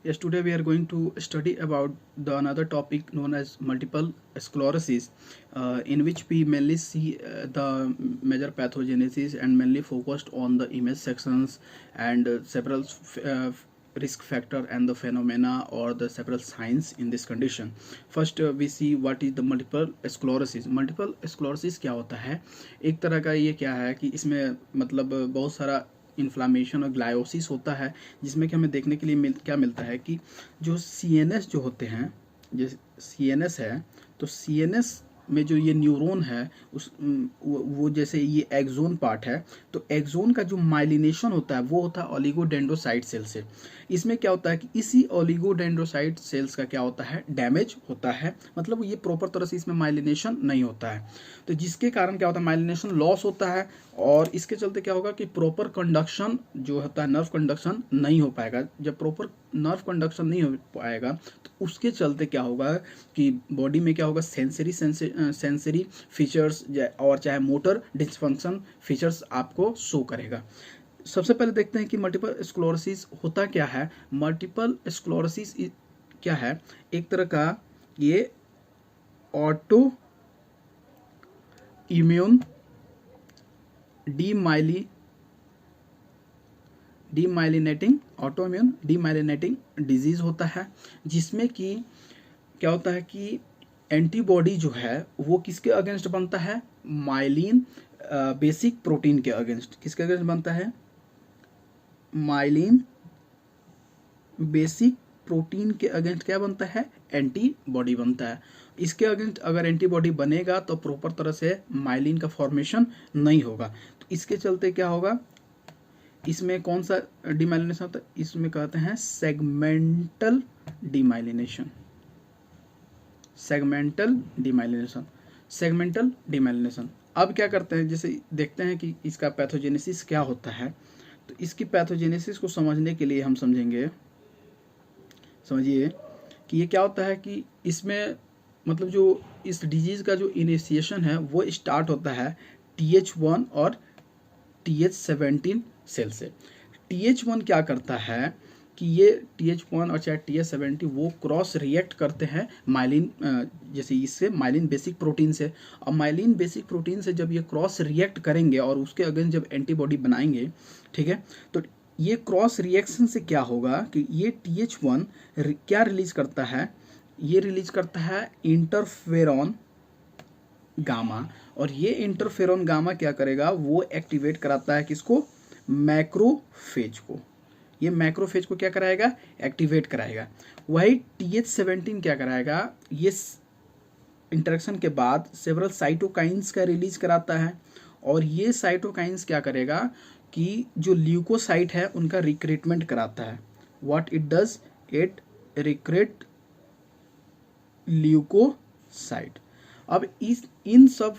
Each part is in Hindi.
Yes, today we are going to study about the another topic known as multiple sclerosis, in which we mainly see the major pathogenesis and mainly focused on the image sections and several risk factor and the phenomena or the several signs in this condition. First, we see what is the multiple sclerosis. Multiple sclerosis क्या होता है? एक तरह का ये क्या है कि इसमें मतलब बहुत सारा इन्फ्लामेशन और ग्लायोसिस होता है, जिसमें कि हमें देखने के लिए क्या मिलता है कि जो सीएनएस जो होते हैं, जैसे सीएनएस है तो सीएनएस में जो ये न्यूरॉन है वो जैसे ये एक्सोन पार्ट है, तो एक्सोन का जो माइलिनेशन होता है वो होता है ओलिगोडेंड्रोसाइट सेल से। इसमें क्या होता है कि इसी ओलिगोडेंड्रोसाइट सेल्स का क्या होता है, डैमेज होता है, मतलब ये प्रॉपर तरह से इसमें माइलिनेशन नहीं होता है, तो जिसके कारण क्या होता है, माइलिनेशन लॉस होता है और इसके चलते क्या होगा कि प्रॉपर कंडक्शन जो होता है, नर्व कंडक्शन नहीं हो पाएगा। जब प्रॉपर नर्व कंडक्शन नहीं हो पाएगा तो उसके चलते क्या होगा कि बॉडी में क्या होगा, सेंसरी फीचर्स और चाहे मोटर डिस्फंक्शन फीचर्स आपको शो करेगा। सबसे पहले देखते हैं कि मल्टीपल स्क्लेरोसिस होता क्या है। मल्टीपल स्क्लेरोसिस क्या है, एक तरह का ये ऑटो इम्यून डीमाइलिनेटिंग डिजीज होता है, जिसमें कि क्या होता है कि एंटीबॉडी जो है वो किसके अगेंस्ट बनता है, माइलिन बेसिक प्रोटीन के अगेंस्ट। किसके अगेंस्ट बनता है, माइलिन बेसिक प्रोटीन के अगेंस्ट क्या बनता है, एंटीबॉडी बनता है। इसके अगेंस्ट अगर एंटीबॉडी बनेगा तो प्रॉपर तरह से माइलिन का फॉर्मेशन नहीं होगा, तो इसके चलते क्या होगा, इसमें कौन सा डिमाइलिनेशन होता है, इसमें कहते हैं सेगमेंटल डिमाइलिनेशन। अब क्या करते हैं, जैसे देखते हैं कि इसका पैथोजेनेसिस क्या होता है, तो इसकी पैथोजेनेसिस को समझने के लिए हम समझिए कि ये क्या होता है कि इसमें मतलब जो इस डिजीज़ का जो इनिशिएशन है वो स्टार्ट होता है TH1 और TH17 सेल से। TH1 क्या करता है कि ये TH1 और चाहे TH17 वो क्रॉस रिएक्ट करते हैं माइलिन, जैसे इससे माइलिन बेसिक प्रोटीन से। और माइलिन बेसिक प्रोटीन से जब ये क्रॉस रिएक्ट करेंगे और उसके अगेंस्ट जब एंटीबॉडी बनाएंगे, ठीक है, तो ये क्रॉस रिएक्शन से क्या होगा कि ये TH1 क्या रिलीज करता है, ये रिलीज करता है इंटरफेरॉन गामा, और ये इंटरफेरॉन गामा क्या करेगा, वो एक्टिवेट कराता है किसको, मैक्रोफेज को। ये मैक्रोफेज को क्या कराएगा, एक्टिवेट कराएगा। वही TH17 क्या कराएगा, ये इंटरेक्शन के बाद सेवरल साइटोकाइंस का रिलीज कराता है, और ये साइटोकाइंस क्या करेगा कि जो ल्यूकोसाइट है उनका रिक्रूटमेंट कराता है। What it does, it recruit leucocyte. अब इन सब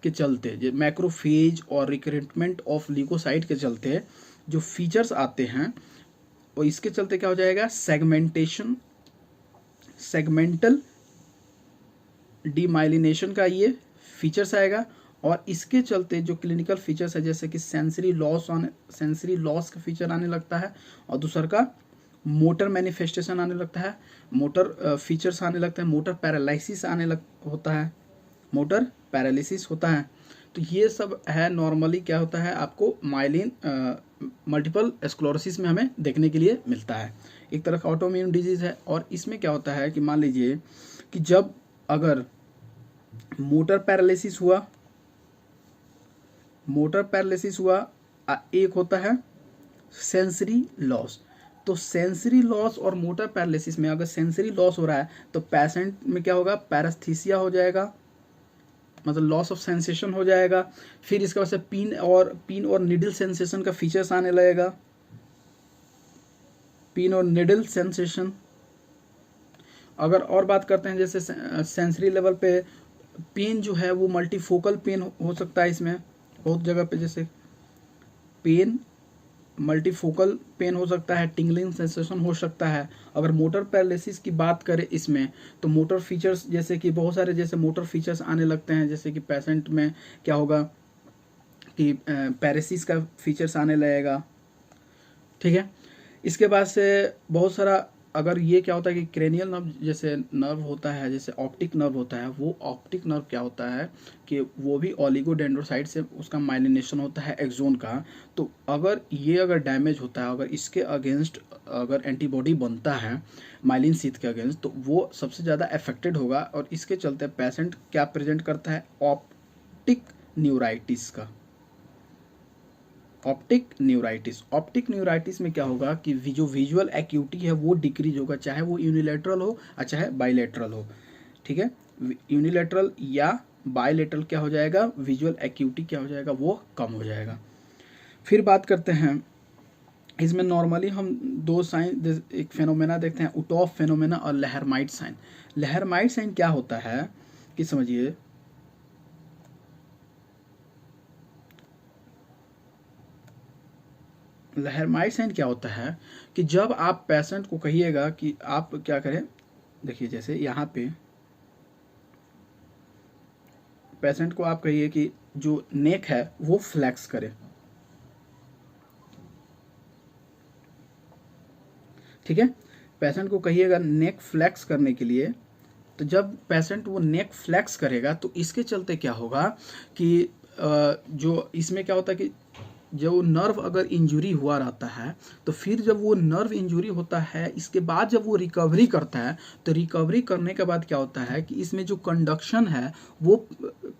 के चलते जो मैक्रोफेज और रिक्रूटमेंट ऑफ ल्यूकोसाइट के चलते जो फीचर्स आते हैं, और इसके चलते क्या हो जाएगा, सेगमेंटल डीमाइलिनेशन का ये फीचर्स आएगा। और इसके चलते जो क्लिनिकल फीचर्स है, जैसे कि सेंसरी लॉस का फीचर आने लगता है, और दूसरा का मोटर मैनिफेस्टेशन आने लगता है, मोटर फीचर्स आने लगते हैं, मोटर पैरालिसिस होता है। तो ये सब है नॉर्मली क्या होता है आपको माइलिन मल्टीपल स्क्लेरोसिस में हमें देखने के लिए मिलता है। एक तरह का ऑटोइम्यून डिजीज है, और इसमें क्या होता है कि मान लीजिए कि जब अगर मोटर पैरालिसिस हुआ, एक होता है सेंसरी लॉस। तो सेंसरी लॉस और मोटर पैरालिसिस में अगर सेंसरी लॉस हो रहा है तो पेशेंट में क्या होगा, पैरास्थीसिया हो जाएगा, मतलब लॉस ऑफ सेंसेशन हो जाएगा। फिर इसके बाद से पिन और निडल सेंसेशन का फीचर्स आने लगेगा, पिन और निडल सेंसेशन। अगर और बात करते हैं जैसे सेंसरी लेवल पे, पेन जो है वो मल्टीफोकल पेन हो सकता है, इसमें बहुत जगह पे जैसे पेन मल्टीफोकल पेन हो सकता है, टिंगलिंग सेंसेशन हो सकता है। अगर मोटर पैरालिसिस की बात करें इसमें, तो मोटर फीचर्स जैसे कि बहुत सारे जैसे मोटर फीचर्स आने लगते हैं, जैसे कि पेशेंट में क्या होगा कि पैरेसिस का फीचर्स आने लगेगा, ठीक है। इसके बाद से बहुत सारा अगर ये क्या होता है कि क्रेनियल नर्व जैसे नर्व होता है, जैसे ऑप्टिक नर्व होता है, वो ऑप्टिक नर्व क्या होता है कि वो भी ओलिगोडेंड्रोसाइट से उसका माइलिनेशन होता है एक्सोन का। तो अगर ये अगर डैमेज होता है, अगर इसके अगेंस्ट अगर एंटीबॉडी बनता है माइलिन शीथ के अगेंस्ट, तो वो सबसे ज़्यादा अफेक्टेड होगा और इसके चलते पेशेंट क्या प्रेजेंट करता है, ऑप्टिक न्यूराइटिस का। ऑप्टिक न्यूराइटिस में क्या होगा कि जो विजुअल एक्यूटी है वो डिक्रीज होगा, चाहे वो यूनिलेटरल हो और चाहे बाइलेटरल हो। ठीक है, यूनिलेटरल या बाइलेटरल क्या हो जाएगा, विजुअल एक्यूटी क्या हो जाएगा, वो कम हो जाएगा। फिर बात करते हैं इसमें नॉर्मली हम दो साइन, एक फेनोमेना देखते हैं, उटॉफ फेनोमेना और लेहरमाइट साइन। लेहरमाइट साइन क्या होता है कि समझिए, लेहरमाइट साइन क्या होता है कि जब आप पेशेंट को कहिएगा कि आप क्या करें, देखिए जैसे यहाँ पे पेशेंट को आप कहिए कि जो नेक है वो फ्लैक्स करे, ठीक है, पेशेंट को कहिएगा नेक फ्लैक्स करने के लिए। तो जब पेशेंट वो नेक फ्लैक्स करेगा तो इसके चलते क्या होगा कि जो इसमें क्या होता है कि जब वो नर्व अगर इंजरी हुआ रहता है, तो फिर जब वो नर्व इंजरी होता है, इसके बाद जब वो रिकवरी करता है, तो रिकवरी करने के बाद क्या होता है कि इसमें जो कंडक्शन है वो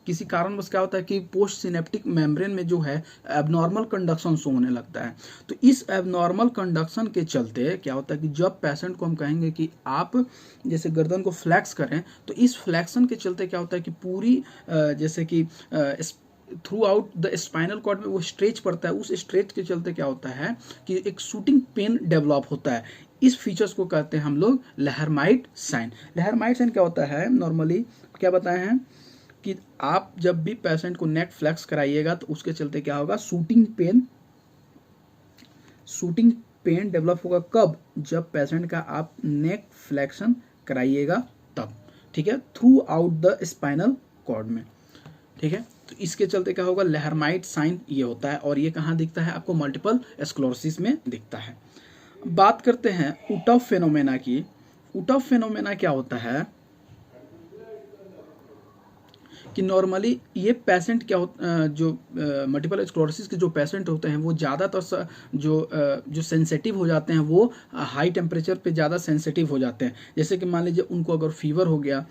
किसी कारणवश क्या होता है कि पोस्ट सिनेप्टिक मेम्ब्रेन में जो है एबनॉर्मल कंडक्शन शो होने लगता है। तो इस एबनॉर्मल कंडक्शन के चलते क्या होता है कि जब पेशेंट को हम कहेंगे कि आप जैसे गर्दन को फ्लैक्स करें, तो इस फ्लैक्शन के चलते क्या होता है कि पूरी जैसे कि throughout the spinal cord में वो स्ट्रेच पड़ता है, उस स्ट्रेच के चलते क्या होता है कि एक शूटिंग पेन डेवलप होता है। इस फीचर्स को कहते हैं हम लोग लेहरमाइट साइन। लेहरमाइट साइन क्या होता है, नॉर्मली क्या बताए हैं कि आप जब भी पेशेंट को नेक फ्लैक्स कराइएगा तो उसके चलते क्या होगा, शूटिंग पेन डेवलप होगा। कब, जब पेशेंट का आप नेक फ्लैक्शन कराइएगा तब, ठीक है, throughout the spinal cord में। ठीक है, तो इसके चलते क्या होगा, लेहरमाइट साइन ये होता है। और ये कहाँ दिखता है आपको, मल्टीपल स्क्लेरोसिस में दिखता है। बात करते हैं उटॉफ फेनोमेना की। उटॉफ फेनोमेना क्या होता है कि नॉर्मली ये पेशेंट क्या जो मल्टीपल स्क्लेरोसिस के जो पेशेंट होते हैं वो ज़्यादातर जो सेंसिटिव हो जाते हैं, वो हाई टेम्परेचर पे ज़्यादा सेंसिटिव हो जाते हैं। जैसे कि मान लीजिए उनको अगर फीवर हो गया,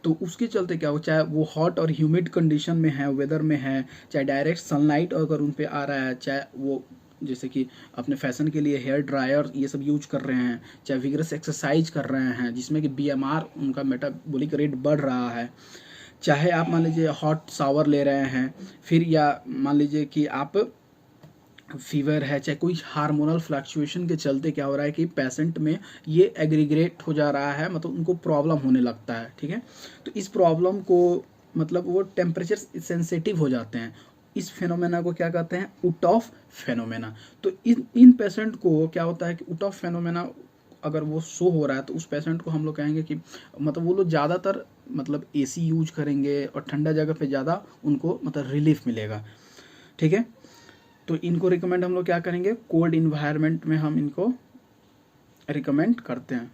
तो उसके चलते क्या हो, चाहे वो हॉट और ह्यूमिड कंडीशन में है, वेदर में है, चाहे डायरेक्ट सनलाइट अगर उन पे आ रहा है, चाहे वो जैसे कि अपने फैशन के लिए हेयर ड्रायर ये सब यूज कर रहे हैं, चाहे विगरस एक्सरसाइज कर रहे हैं जिसमें कि BMR उनका मेटाबॉलिक रेट बढ़ रहा है, चाहे आप मान लीजिए हॉट शावर ले रहे हैं, फिर या मान लीजिए कि आप फीवर है, चाहे कोई हार्मोनल फ्लक्चुएशन के चलते क्या हो रहा है कि पेशेंट में ये एग्रीग्रेट हो जा रहा है, मतलब उनको प्रॉब्लम होने लगता है। ठीक है, तो इस प्रॉब्लम को मतलब वो टेम्परेचर सेंसिटिव हो जाते हैं। इस फेनोमेना को क्या कहते हैं, उटॉफ फेनोमेना। तो इन पेशेंट को क्या होता है कि उटॉफ फेनोमेना अगर वो शो हो रहा है तो उस पेशेंट को हम लोग कहेंगे कि मतलब वो लोग ज़्यादातर मतलब AC यूज करेंगे और ठंडा जगह पे ज़्यादा उनको मतलब रिलीफ मिलेगा। ठीक है, तो इनको रिकमेंड हम लोग क्या करेंगे, कोल्ड इन्वायरमेंट में हम इनको रिकमेंड करते हैं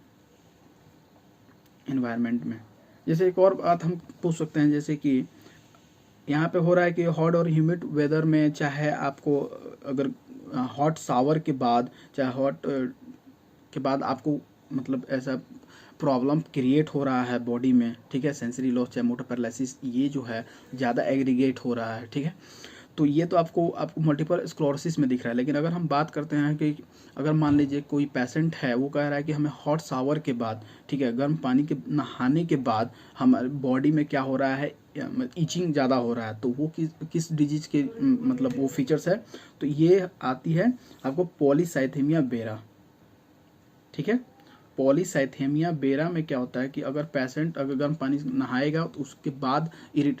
इन्वायरमेंट में। जैसे एक और बात हम पूछ सकते हैं, जैसे कि यहाँ पे हो रहा है कि हॉट और ह्यूमिड वेदर में, चाहे आपको अगर हॉट शावर के बाद, चाहे हॉट के बाद आपको मतलब ऐसा प्रॉब्लम क्रिएट हो रहा है बॉडी में, ठीक है, सेंसरी लॉस चाहे मोटर पैरालिसिस, ये जो है ज़्यादा एग्रीगेट हो रहा है। ठीक है, तो ये तो आपको मल्टीपल स्क्लेरोसिस में दिख रहा है। लेकिन अगर हम बात करते हैं कि अगर मान लीजिए कोई पेशेंट है, वो कह रहा है कि हमें हॉट शावर के बाद, ठीक है, गर्म पानी के नहाने के बाद हमारे बॉडी में क्या हो रहा है, ईचिंग ज़्यादा हो रहा है, तो वो किस डिजीज के मतलब वो फीचर्स है, तो ये आती है आपको पॉलीसाइथेमिया बेरा। ठीक है, पॉलीसाइथेमिया बेरा में क्या होता है कि अगर पेशेंट अगर गर्म पानी से नहाएगा तो उसके बाद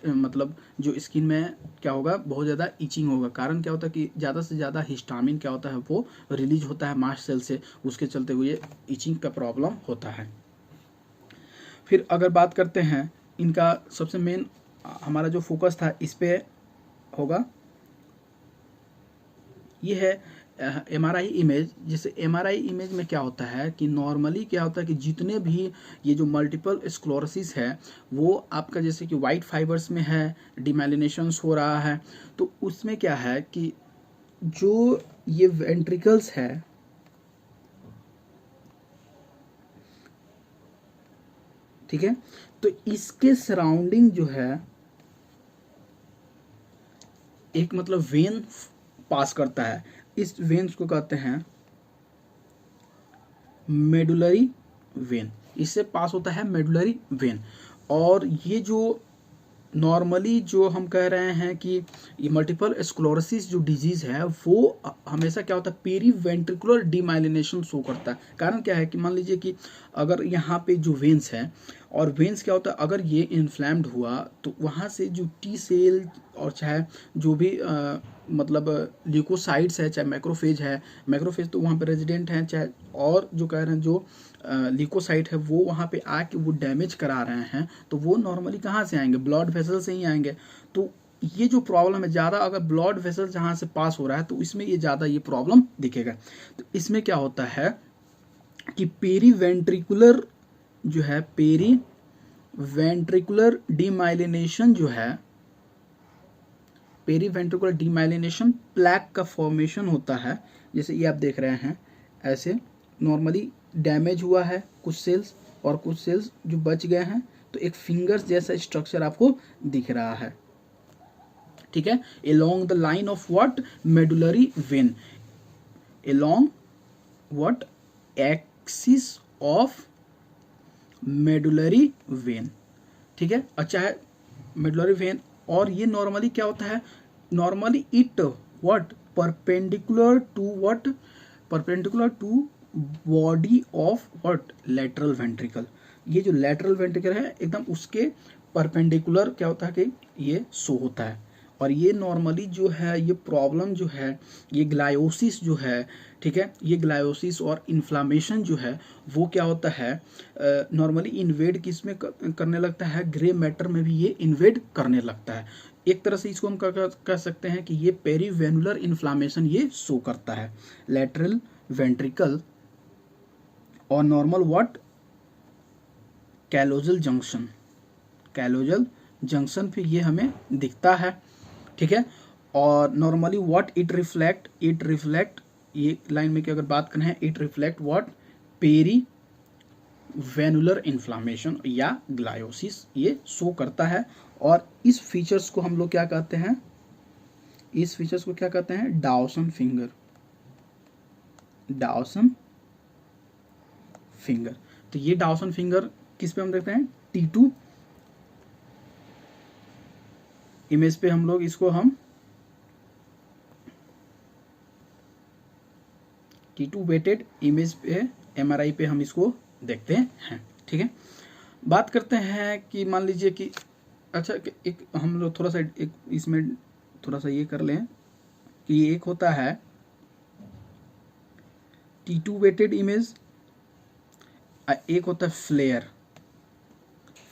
मतलब जो स्किन में क्या होगा, बहुत ज़्यादा ईचिंग होगा। कारण क्या होता है कि ज़्यादा से ज़्यादा हिस्टामिन क्या होता है, वो रिलीज होता है मास्ट सेल से, उसके चलते हुए ईचिंग का प्रॉब्लम होता है। फिर अगर बात करते हैं इनका सबसे मेन हमारा जो फोकस था इस पर होगा, ये है MRI इमेज, जैसे MRI इमेज में क्या होता है कि नॉर्मली क्या होता है कि जितने भी ये जो मल्टीपल स्क्लोरोसिस है वो आपका जैसे कि वाइट फाइबर्स में है, डिमाइलिनेशंस हो रहा है, तो उसमें क्या है कि जो ये वेंट्रिकल्स है, ठीक है, तो इसके सराउंडिंग जो है एक मतलब वेन पास करता है, इस वेन्स को कहते हैं मेडुलरी वेन, इससे पास होता है मेडुलरी वेन। और ये जो नॉर्मली जो हम कह रहे हैं कि ये मल्टीपल स्क्लोरोसिस जो डिजीज़ है वो हमेशा क्या होता है, पेरी वेंट्रिकुलर डीमाइलिनेशन शो करता है। कारण क्या है कि मान लीजिए कि अगर यहाँ पे जो वेन्स है, और वेन्स क्या होता है, अगर ये इन्फ्लैम्ड हुआ तो वहाँ से जो टी सेल और चाहे जो भी मतलब ल्यूकोसाइट्स है, चाहे मैक्रोफेज है, मैक्रोफेज तो वहाँ पे रेजिडेंट हैं, चाहे और जो कह रहे हैं जो ल्यूकोसाइट है वो वहाँ पे आके वो डैमेज करा रहे हैं, तो वो नॉर्मली कहाँ से आएंगे, ब्लड वेसल से ही आएंगे। तो ये जो प्रॉब्लम है ज़्यादा, अगर ब्लड वेसल जहाँ से पास हो रहा है तो इसमें ये ज़्यादा ये प्रॉब्लम दिखेगा। तो इसमें क्या होता है कि पेरी वेंट्रिकुलर जो है, पेरी वेंट्रिकुलर डीमाइलिनेशन जो है, पेरी वेंट्रिकुलर डीमाइलिनेशन प्लैक का फॉर्मेशन होता है। जैसे ये आप देख रहे हैं ऐसे नॉर्मली डैमेज हुआ है कुछ सेल्स, और कुछ सेल्स जो बच गए हैं, तो एक फिंगर्स जैसा स्ट्रक्चर आपको दिख रहा है, ठीक है, along the line of what, medullary vein, along what, axis of medullary vein, ठीक है। अच्छा है मेडुलरी वेन, और ये नॉर्मली क्या होता है, normally it what, perpendicular to what, perpendicular to body of what, lateral ventricle. ये जो लेटरल वेंट्रिकल है एकदम उसके परपेंडिकुलर क्या होता है कि ये शो होता है। और ये नॉर्मली जो है ये प्रॉब्लम जो है, ये ग्लायोसिस जो है, ठीक है, ये ग्लायोसिस और इन्फ्लामेशन जो है वो क्या होता है, नॉर्मली इन्वेड किस में करने लगता है, ग्रे मैटर में भी ये इन्वेड करने लगता है। एक तरह से इसको हम कह सकते हैं कि ये पेरीवेनुलर इन्फ्लामेशन ये शो करता है। लेटरल वेंट्रिकल और normal what, callosal junction, callosal junction पे ये हमें दिखता है, ठीक है। और normally what it reflect, it reflect, ये लाइन में की अगर बात करें, it reflect what, perivenular inflammation या ग्लायोसिस ये शो करता है। और इस फीचर्स को हम लोग क्या कहते हैं, इस फीचर्स को क्या कहते हैं, डाउसन फिंगर, डाउसन फिंगर। तो ये डाउसन फिंगर किस पे हम देखते हैं, T2 इमेज पे हम लोग इसको हम T2 वेटेड इमेज पे MRI पे हम इसको देखते हैं, ठीक है। बात करते हैं कि मान लीजिए कि अच्छा एक हम लोग थोड़ा सा एक इसमें थोड़ा सा ये कर लें कि एक होता है T2 वेटेड इमेज, एक होता है फ्लेयर,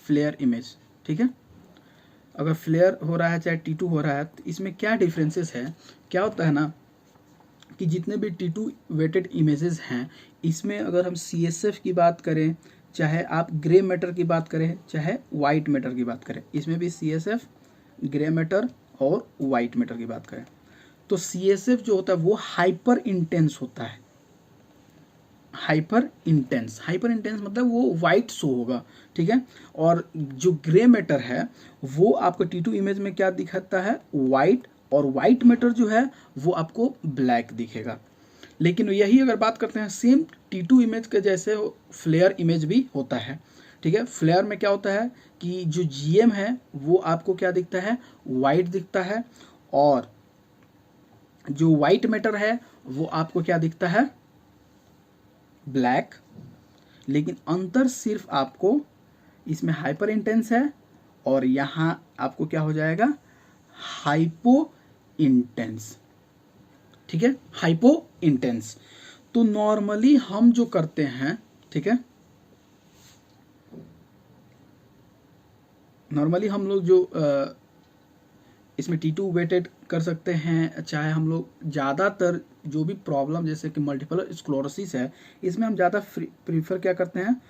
फ्लेयर इमेज, ठीक है। अगर फ्लेयर हो रहा है चाहे T2 हो रहा है तो इसमें क्या डिफरेंसेस है, क्या होता है ना कि जितने भी T2 वेटेड इमेजेस हैं इसमें अगर हम CSF की बात करें, चाहे आप ग्रे मैटर की बात करें, चाहे वाइट मैटर की बात करें, इसमें भी CSF, ग्रे मैटर और वाइट मैटर की बात करें, तो CSF जो होता है वो हाइपर इंटेंस होता है, हाइपर इंटेंस, हाइपर इंटेंस मतलब वो वाइट शो होगा, ठीक है। और जो ग्रे मैटर है वो आपको T2 इमेज में क्या दिखाता है, वाइट, और वाइट मैटर जो है वो आपको ब्लैक दिखेगा। लेकिन यही अगर बात करते हैं सेम T2 इमेज के जैसे फ्लेयर इमेज भी होता है, ठीक है। फ्लेयर में क्या होता है कि जो GM है वो आपको क्या दिखता है, वाइट दिखता है, और जो वाइट मैटर है वो आपको क्या दिखता है, ब्लैक। लेकिन अंतर सिर्फ आपको इसमें हाइपर इंटेंस है और यहाँ आपको क्या हो जाएगा, हाइपो इंटेंस, ठीक है, हाइपो इंटेंस। तो नॉर्मली हम जो करते हैं, ठीक है, नॉर्मली हम लोग जो इसमें T2 वेटेड कर सकते हैं, चाहे हम लोग ज़्यादातर जो भी प्रॉब्लम जैसे कि मल्टीपल स्क्लेरोसिस है, इसमें हम ज़्यादा प्रीफर क्या करते हैं,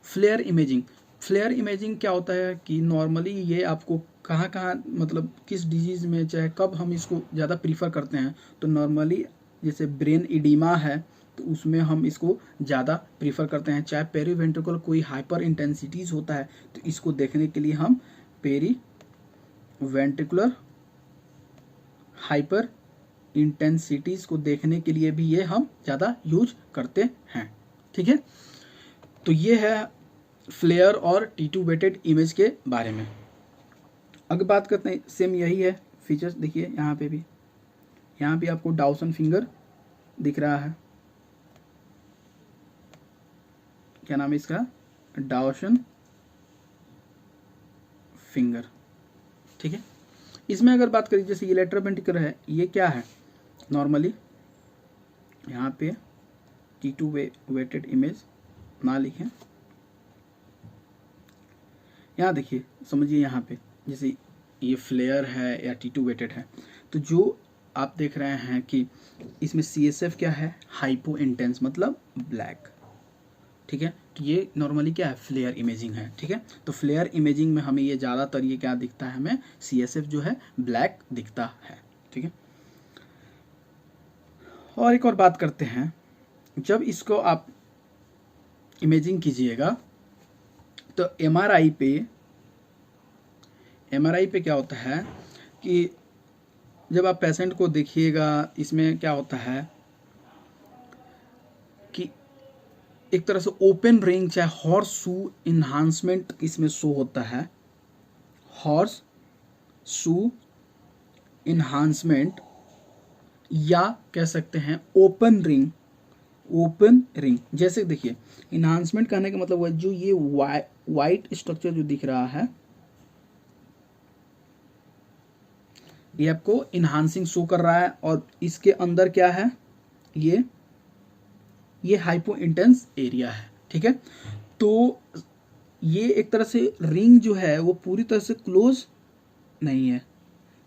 फ्लेयर इमेजिंग। फ्लेयर इमेजिंग क्या होता है कि नॉर्मली ये आपको कहाँ कहाँ मतलब किस डिजीज़ में चाहे कब हम इसको ज़्यादा प्रीफर करते हैं, तो नॉर्मली जैसे ब्रेन इडीमा है तो उसमें हम इसको ज़्यादा प्रीफर करते हैं। चाहे पेरीवेंट्रिकुलर कोई हाइपर इंटेंसिटीज़ होता है तो इसको देखने के लिए हम पेरीवेंट्रिकुलर हाइपर इंटेंसिटीज़ को देखने के लिए भी ये हम ज़्यादा यूज करते हैं। ठीक है, तो ये है फ्लेयर और T2 वेटेड इमेज के बारे में। अगर बात करते हैं, सेम यही है फीचर्स, देखिए यहाँ पे आपको डाउसन फिंगर दिख रहा है, क्या नाम है इसका, डाउसन फिंगर। ठीक है, इसमें अगर बात करें जैसे ये लेटरल वेंट्रिकल है, ये क्या है, नॉर्मली यहाँ पे T2 वेटेड इमेज ना लिखें, यहाँ देखिए समझिए, यहाँ पे जैसे ये फ्लेयर है या T2 वेटेड है, तो जो आप देख रहे हैं कि इसमें CSF क्या है, हाइपो इंटेंस मतलब ब्लैक। ठीक है, तो ये नॉर्मली क्या है, फ्लेयर इमेजिंग है। ठीक है, तो फ्लेयर इमेजिंग में हमें ये ज़्यादातर ये क्या दिखता है, हमें CSF जो है ब्लैक दिखता है। ठीक है, और एक और बात करते हैं, जब इसको आप इमेजिंग कीजिएगा तो MRI पे क्या होता है कि जब आप पेशेंट को देखिएगा, इसमें क्या होता है कि एक तरह से ओपन रिंग चाहे हॉर्स शू इन्हांसमेंट इसमें शो होता है, हॉर्स शू इन्हांसमेंट, या कह सकते हैं ओपन रिंग। जैसे देखिए, इन्हांसमेंट कहने का मतलब जो ये वाइट स्ट्रक्चर जो दिख रहा है, ये आपको इन्हांसिंग शो कर रहा है, और इसके अंदर क्या है, ये हाइपो इंटेंस एरिया है। ठीक है, तो ये एक तरह से रिंग जो है वो पूरी तरह से क्लोज नहीं है,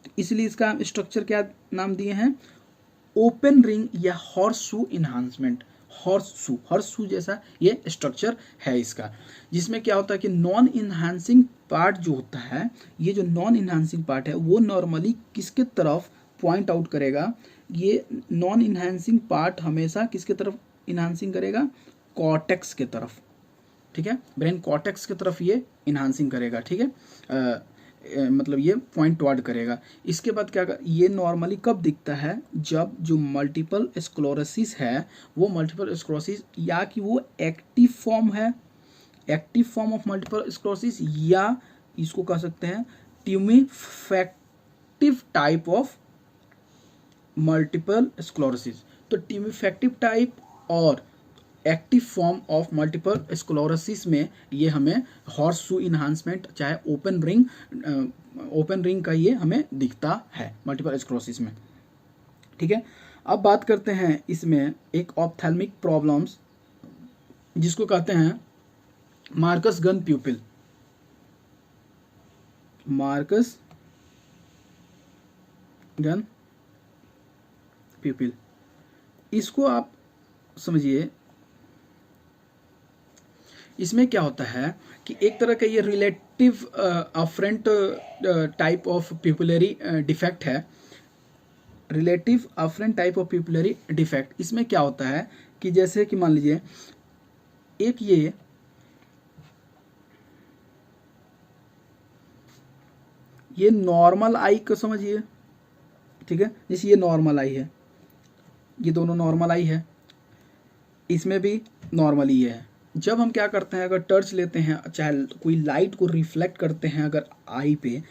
तो इसलिए इसका स्ट्रक्चर क्या नाम दिए हैं, ओपन रिंग या horse shoe enhancement. Horse shoe जैसा ये स्ट्रक्चर है इसका, जिसमें क्या होता है कि नॉन इन्हांसिंग पार्ट जो होता है, ये जो नॉन इन्हांसिंग पार्ट है वो नॉर्मली किसके तरफ पॉइंट आउट करेगा, ये नॉन इन्हांसिंग पार्ट हमेशा किसके तरफ इन्हांसिंग करेगा, कॉर्टेक्स के तरफ। ठीक है, ब्रेन कॉर्टेक्स की तरफ ये इन्हांसिंग करेगा। ठीक है, मतलब ये पॉइंट टुवर्ड करेगा। इसके बाद क्या ये नॉर्मली कब दिखता है, जब जो मल्टीपल स्क्लेरोसिस है वो मल्टीपल स्क्लेरोसिस या कि वो एक्टिव फॉर्म है, active form of multiple sclerosis, या इसको कह सकते हैं ट्यूमेफेक्टिव टाइप ऑफ मल्टीपल स्क्लेरोसिस। तो ट्यूमेफेक्टिव टाइप और active form of multiple sclerosis में ये हमें हॉर्स शू इन्हांसमेंट चाहे ओपन रिंग का ये हमें दिखता है मल्टीपल स्क्लेरोसिस में। ठीक है, अब बात करते हैं इसमें एक ऑप्थेल्मिक प्रॉब्लम्स जिसको कहते हैं मार्कस गन प्यूपिल। इसको आप समझिए, इसमें क्या होता है कि एक तरह का ये relative afferent type of pupillary defect है, relative afferent type of pupillary defect. इसमें क्या होता है कि जैसे कि मान लीजिए एक ये नॉर्मल आई को समझिए। ठीक है, जैसे ये नॉर्मल आई है, ये दोनों नॉर्मल आई है, इसमें भी नॉर्मल ही है। जब हम क्या करते हैं, अगर टर्च लेते हैं चाहे कोई लाइट को रिफ्लेक्ट करते हैं अगर आई पे,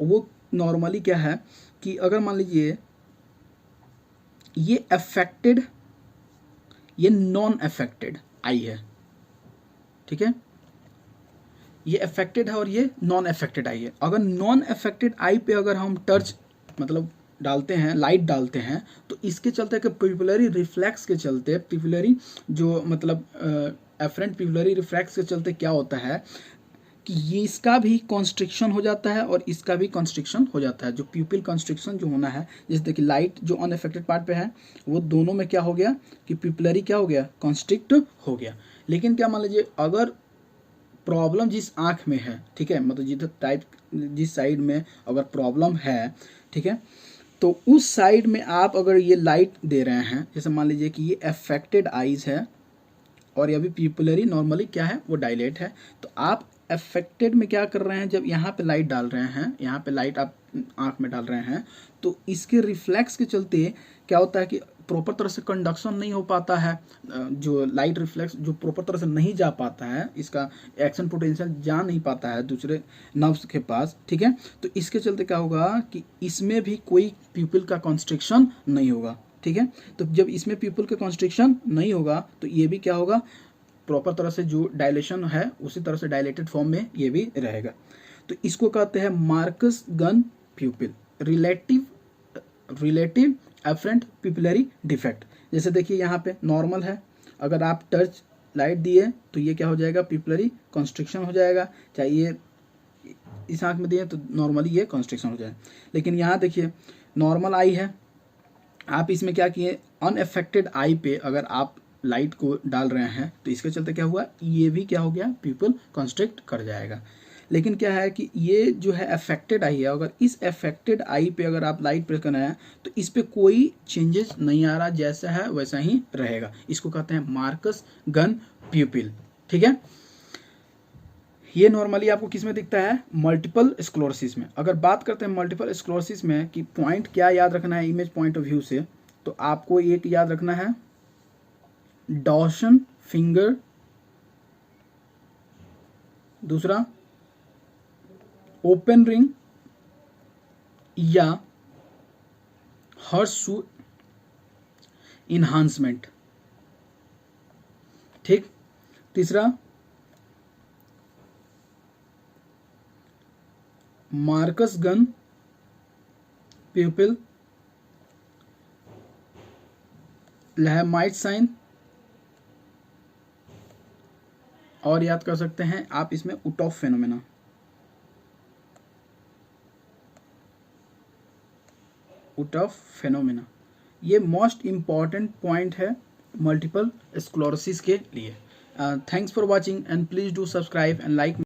वो नॉर्मली क्या है कि अगर मान लीजिए ये अफेक्टेड, ये नॉन अफेक्टेड आई है। ठीक है, ये अफेक्टेड है और ये नॉन अफेक्टेड आई है। अगर नॉन अफेक्टेड आई पे अगर हम टर्च मतलब डालते हैं, लाइट डालते हैं, तो इसके चलते कि प्यूपिलरी रिफ्लेक्स के चलते, प्यूपिलरी जो मतलब एफरेंट प्यूपिलरी रिफ्लेक्स के चलते क्या होता है कि ये इसका भी कॉन्स्ट्रिक्शन हो जाता है और इसका भी कॉन्स्ट्रिक्शन हो जाता है। जो प्यूपिल कॉन्स्ट्रिक्शन जो होना है, जैसे देखिए लाइट जो अनअफेक्टेड पार्ट पे है वो दोनों में क्या हो गया कि प्यूपिलरी क्या हो गया, कॉन्स्ट्रिक्ट हो गया। लेकिन क्या मान लीजिए अगर प्रॉब्लम जिस आँख में है, ठीक है, मतलब जिस साइड में अगर प्रॉब्लम है, ठीक है, तो उस साइड में आप अगर ये लाइट दे रहे हैं, जैसे मान लीजिए कि ये अफेक्टेड आइज है और ये अभी प्यूपिलरी नॉर्मली क्या है वो डायलेट है, तो आप अफेक्टेड में क्या कर रहे हैं, जब यहाँ पे लाइट डाल रहे हैं, यहाँ पे लाइट आप आँख में डाल रहे हैं, तो इसके रिफ्लेक्स के चलते क्या होता है कि प्रॉपर तरह से कंडक्शन नहीं हो पाता है, जो लाइट रिफ्लेक्स जो प्रॉपर तरह से नहीं जा पाता है, इसका एक्शन पोटेंशियल जा नहीं पाता है दूसरे नर्व्स के पास, ठीक है। तो इसके चलते क्या होगा कि इसमें भी कोई प्यूपिल का कॉन्स्ट्रिक्शन नहीं होगा, ठीक है। तो जब इसमें प्यूपिल का कॉन्स्ट्रिक्शन नहीं होगा तो ये भी क्या होगा, प्रॉपर तरह से जो डायलेशन है उसी तरह से डायलेटेड फॉर्म में ये भी रहेगा। तो इसको कहते हैं Marcus Gunn pupil, relative afferent pupillary defect. जैसे देखिए यहाँ पे नॉर्मल है, अगर आप टर्च लाइट दिए तो ये क्या हो जाएगा, प्यूपिलरी कॉन्स्ट्रिक्शन हो जाएगा, चाहे ये इस आँख में दिए तो नॉर्मली ये कॉन्स्ट्रिक्शन हो जाए। लेकिन यहाँ देखिए नॉर्मल आई है, आप इसमें क्या किए, अनअफेक्टेड आई पे अगर आप लाइट को डाल रहे हैं तो इसके चलते क्या हुआ, ये भी क्या हो गया, प्यूपिल कॉन्स्ट्रिक्ट कर जाएगा। लेकिन क्या है कि ये जो है अफेक्टेड आई है, अगर इस अफेक्टेड आई पे अगर आप लाइट प्रेस कर रहे हैं तो इस पे कोई चेंजेस नहीं आ रहा, जैसा है वैसा ही रहेगा। इसको कहते हैं मार्कस गन प्यूपिल, ठीक है। ये नॉर्मली आपको किस में दिखता है, मल्टीपल स्क्लेरोसिस में। अगर बात करते हैं मल्टीपल स्क्लेरोसिस में कि पॉइंट क्या याद रखना है इमेज पॉइंट ऑफ व्यू से, तो आपको एक याद रखना है डॉर्सन फिंगर, दूसरा ओपन रिंग या हर्सू इन्हांसमेंट, ठीक। तीसरा मार्कस गन प्यूपिल लहमाइट साइन, और याद कर सकते हैं आप इसमें उटॉफ फेनोमेना। ये मोस्ट इंपॉर्टेंट पॉइंट है मल्टीपल स्क्लेरोसिस के लिए। Thanks for watching and please do subscribe and like